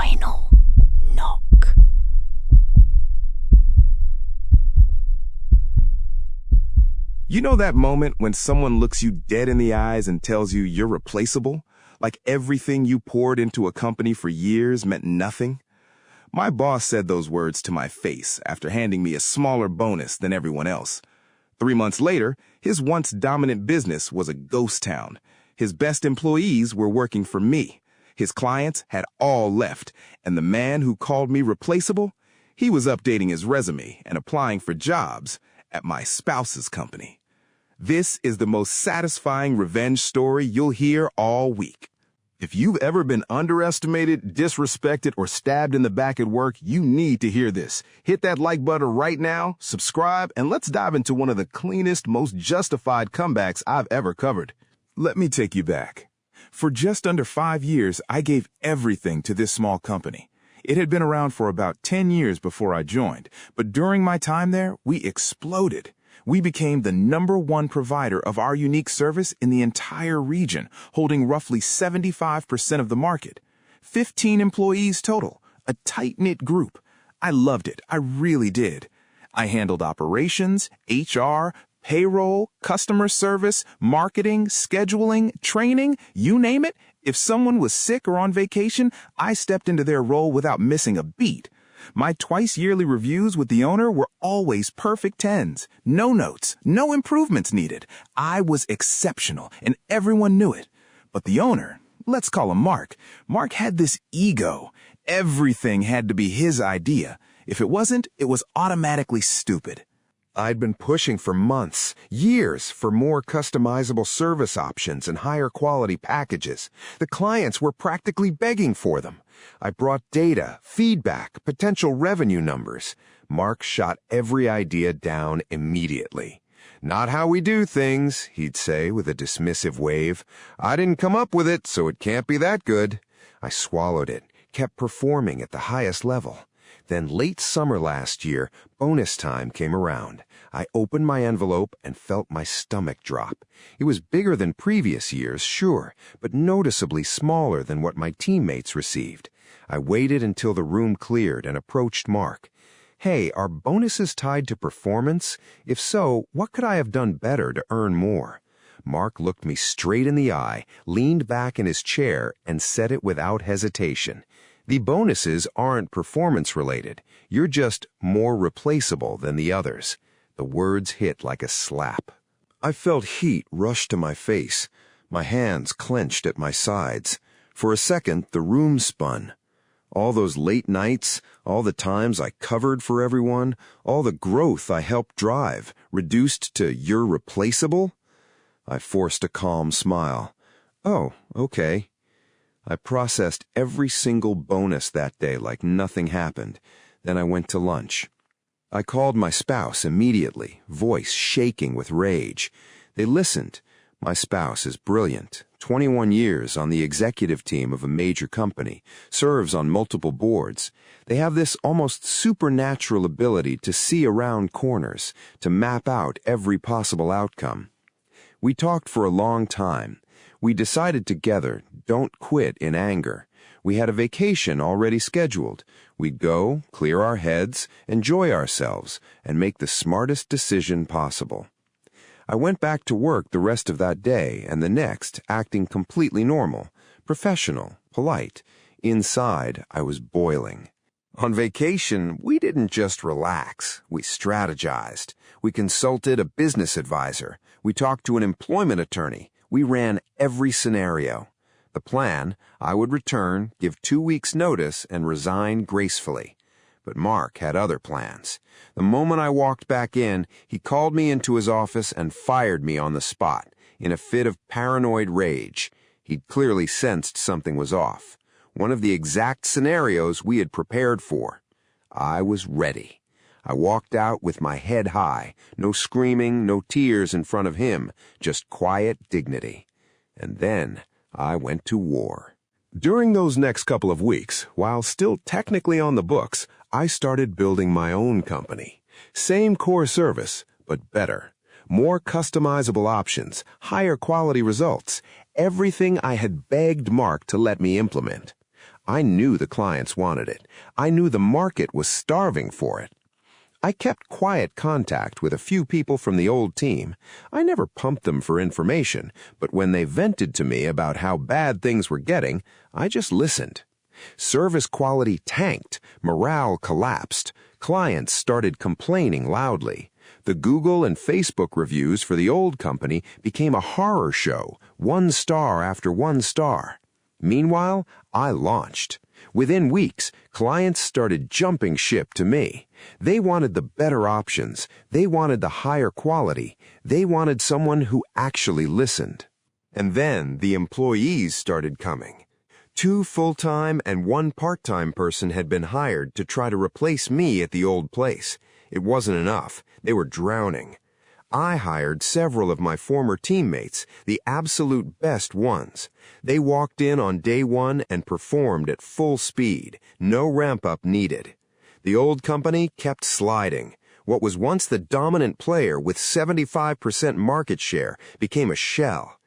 final knock. You know that moment when someone looks you dead in the eyes and tells you you're replaceable? Like everything you poured into a company for years meant nothing? My boss said those words to my face after handing me a smaller bonus than everyone else. 3 months later, his once dominant business was a ghost town. His best employees were working for me. His clients had all left, and the man who called me replaceable, he was updating his resume and applying for jobs at my spouse's company. This is the most satisfying revenge story you'll hear all week. If you've ever been underestimated, disrespected, or stabbed in the back at work, you need to hear this. Hit that like button right now, subscribe, and let's dive into one of the cleanest, most justified comebacks I've ever covered. Let me take you back. For just under 5 years, I gave everything to this small company. It had been around for about 10 years before I joined, but during my time there, we exploded. We became the #1 provider of our unique service in the entire region, holding roughly 75% of the market. 15 employees total, a tight-knit group. I loved it. I really did. I handled operations, HR, payroll, customer service, marketing, scheduling, training, you name it. If someone was sick or on vacation, I stepped into their role without missing a beat. My twice-yearly reviews with the owner were always perfect 10s. No notes, no improvements needed. I was exceptional, and everyone knew it. But the owner, let's call him Mark. Mark had this ego. Everything had to be his idea. If it wasn't, it was automatically stupid. I'd been pushing for months, years, for more customizable service options and higher quality packages. The clients were practically begging for them. I brought data, feedback, potential revenue numbers. Mark shot every idea down immediately. "Not how we do things," he'd say with a dismissive wave. "I didn't come up with it, so it can't be that good." I swallowed it, kept performing at the highest level. Then late summer last year, bonus time came around. I opened my envelope and felt my stomach drop. It was bigger than previous years, sure, but noticeably smaller than what my teammates received. I waited until the room cleared and approached Mark. "Hey, are bonuses tied to performance? If so, what could I have done better to earn more?" Mark looked me straight in the eye, leaned back in his chair, and said it without hesitation. "The bonuses aren't performance-related. You're just more replaceable than the others." The words hit like a slap. I felt heat rush to my face. My hands clenched at my sides. For a second, the room spun. All those late nights, all the times I covered for everyone, all the growth I helped drive, reduced to "you're replaceable"? I forced a calm smile. "Oh, okay." I processed every single bonus that day like nothing happened. Then I went to lunch. I called my spouse immediately, voice shaking with rage. They listened. My spouse is brilliant, 21 years on the executive team of a major company, serves on multiple boards. They have this almost supernatural ability to see around corners, to map out every possible outcome. We talked for a long time. We decided together, don't quit in anger. We had a vacation already scheduled. We'd go, clear our heads, enjoy ourselves, and make the smartest decision possible. I went back to work the rest of that day and the next, acting completely normal, professional, polite. Inside, I was boiling. On vacation, we didn't just relax. We strategized. We consulted a business advisor. We talked to an employment attorney. We ran every scenario. The plan, I would return, give 2 weeks' notice, and resign gracefully. But Mark had other plans. The moment I walked back in, he called me into his office and fired me on the spot, in a fit of paranoid rage. He'd clearly sensed something was off. One of the exact scenarios we had prepared for. I was ready. I walked out with my head high, no screaming, no tears in front of him, just quiet dignity. And then I went to war. During those next couple of weeks, while still technically on the books, I started building my own company. Same core service, but better. More customizable options, higher quality results, everything I had begged Mark to let me implement. I knew the clients wanted it. I knew the market was starving for it. I kept quiet contact with a few people from the old team. I never pumped them for information, but when they vented to me about how bad things were getting, I just listened. Service quality tanked, morale collapsed, clients started complaining loudly. The Google and Facebook reviews for the old company became a horror show, 1 star after 1 star. Meanwhile, I launched. Within weeks, clients started jumping ship to me. They wanted the better options. They wanted the higher quality. They wanted someone who actually listened. And then the employees started coming. 2 full-time and 1 part-time person had been hired to try to replace me at the old place. It wasn't enough. They were drowning. I hired several of my former teammates, the absolute best ones. They walked in on day 1 and performed at full speed, no ramp-up needed. The old company kept sliding. What was once the dominant player with 75% market share became a shell.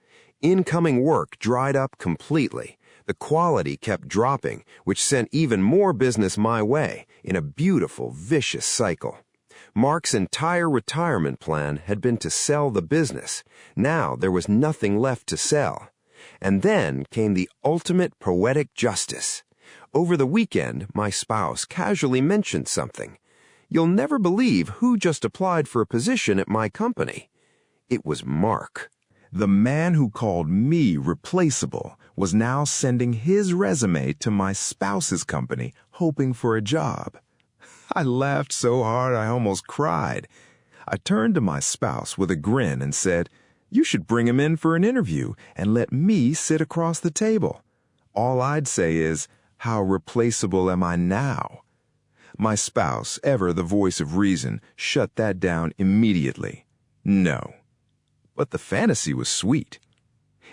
Incoming work dried up completely. The quality kept dropping, which sent even more business my way in a beautiful, vicious cycle. Mark's entire retirement plan had been to sell the business. Now there was nothing left to sell. And then came the ultimate poetic justice. Over the weekend, my spouse casually mentioned something. You'll never believe who just applied for a position at my company. It was Mark. The man who called me replaceable was now sending his resume to my spouse's company, hoping for a job. I laughed so hard I almost cried. I turned to my spouse with a grin and said, "You should bring him in for an interview and let me sit across the table." All I'd say is, how replaceable am I now? My spouse, ever the voice of reason, shut that down immediately. No. But the fantasy was sweet.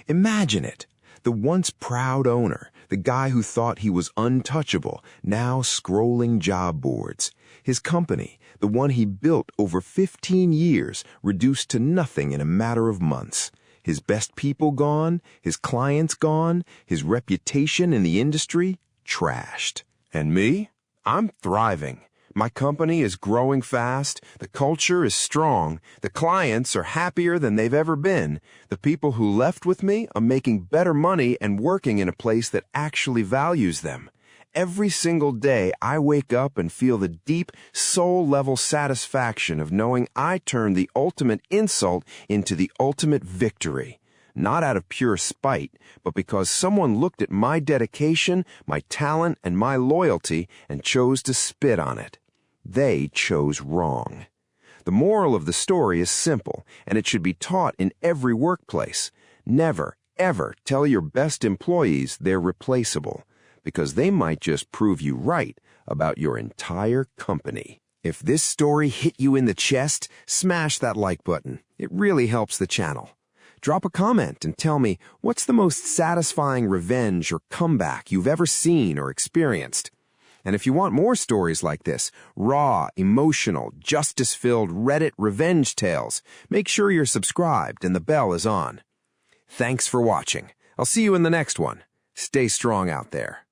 Imagine it. The once proud owner, the guy who thought he was untouchable, now scrolling job boards. His company, the one he built over 15 years, reduced to nothing in a matter of months. His best people gone, his clients gone, his reputation in the industry trashed. And me? I'm thriving. My company is growing fast, the culture is strong, the clients are happier than they've ever been. The people who left with me are making better money and working in a place that actually values them. Every single day I wake up and feel the deep, soul-level satisfaction of knowing I turned the ultimate insult into the ultimate victory. Not out of pure spite, but because someone looked at my dedication, my talent, and my loyalty and chose to spit on it. They chose wrong. The moral of the story is simple, and it should be taught in every workplace. Never, ever tell your best employees they're replaceable, because they might just prove you right about your entire company. If this story hit you in the chest, smash that like button. It really helps the channel. Drop a comment and tell me what's the most satisfying revenge or comeback you've ever seen or experienced. And if you want more stories like this, raw, emotional, justice-filled Reddit revenge tales, make sure you're subscribed and the bell is on. Thanks for watching. I'll see you in the next one. Stay strong out there.